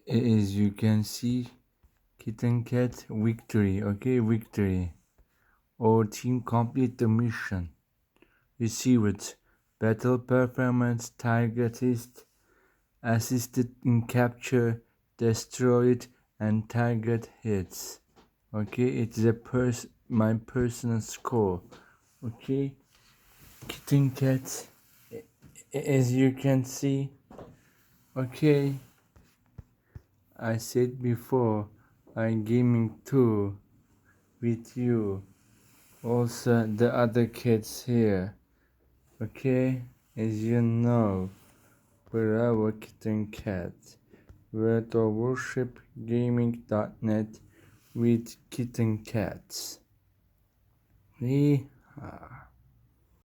As you can see, Kitten Cat victory, okay, victory. Our team complete the mission. Received battle performance, targetist, assisted in capture, destroyed, and target hits. Okay, it's my personal score. Okay, Kitten Cat, as you can see. Okay, I said before, I'm gaming too with you. Also, the other kids here. Okay, as you know, we're our Kitten Cat. We're at worshipgaming.net with Kitten Cats. We are.